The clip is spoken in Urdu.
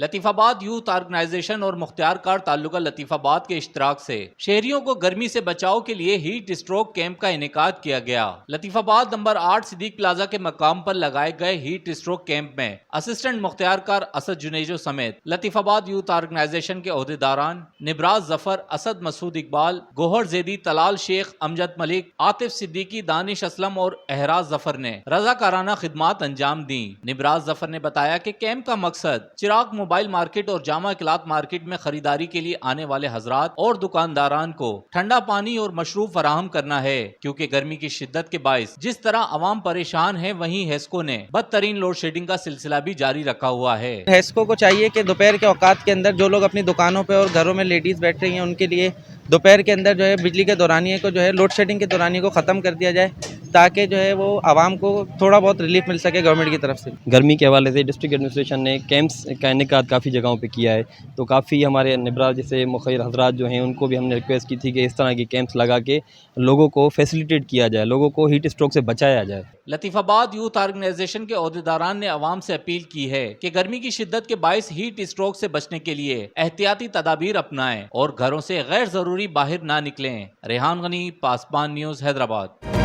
لطیف آباد یوتھ آرگنائزیشن اور مختار کار تعلقہ لطیف آباد کے اشتراک سے شہریوں کو گرمی سے بچاؤ کے لیے ہیٹ اسٹروک کیمپ کا انعقاد کیا گیا۔ لطیف آباد نمبر 8 صدیق پلازا کے مقام پر لگائے گئے ہیٹ اسٹروک کیمپ میں اسسٹنٹ مختار کار اسد جنیجو سمیت لطیف آباد یوتھ آرگنائزیشن کے عہدیداران نبراز ظفر، اسد مسعود اقبال، گوہر زیدی، طلال شیخ، امجد ملک، عاطف صدیقی، دانش اسلم اور احراز ظفر نے رضاکارانہ خدمات انجام دیں۔ نبراز ظفر نے بتایا کہ کیمپ کا مقصد چراغ موبائل مارکیٹ اور جامع اکلات مارکیٹ میں خریداری کے لیے آنے والے حضرات اور دکانداران کو ٹھنڈا پانی اور مشروب فراہم کرنا ہے، کیونکہ گرمی کی شدت کے باعث جس طرح عوام پریشان ہے، وہیں ہیسکو نے بدترین لوڈ شیڈنگ کا سلسلہ بھی جاری رکھا ہوا ہے۔ ہیسکو کو چاہیے کہ دوپہر کے اوقات کے اندر جو لوگ اپنی دکانوں پہ اور گھروں میں لیڈیز بیٹھ رہی ہیں ان کے لیے دوپہر کے اندر جو ہے بجلی کے دورانیے کو جو ہے لوڈ شیڈنگ کے دورانیے کو ختم کر دیا جائے، تاکہ جو ہے وہ عوام کو تھوڑا بہت ریلیف مل سکے گورنمنٹ کی طرف سے۔ گرمی کے حوالے سے ڈسٹرکٹ ایڈمنسٹریشن نے کیمپس کا انعقاد کافی جگہوں پہ کیا ہے، تو کافی ہمارے نبراز جیسے مخیر حضرات جو ہیں ان کو بھی ہم نے ریکویسٹ کی تھی کہ اس طرح کی کیمپس لگا کے لوگوں کو فیسیلیٹیٹ کیا جائے، لوگوں کو ہیٹ اسٹروک سے بچایا جائے۔ لطیف آباد یوتھ آرگنائزیشن کے عہدیداران نے عوام سے اپیل کی ہے کہ گرمی کی شدت کے باعث ہیٹ اسٹروک سے بچنے کے لیے احتیاطی تدابیر اپنائیں اور گھروں سے غیر ضروری باہر نہ نکلیں۔ ریحان غنی، پاسبان نیوز، حیدرآباد۔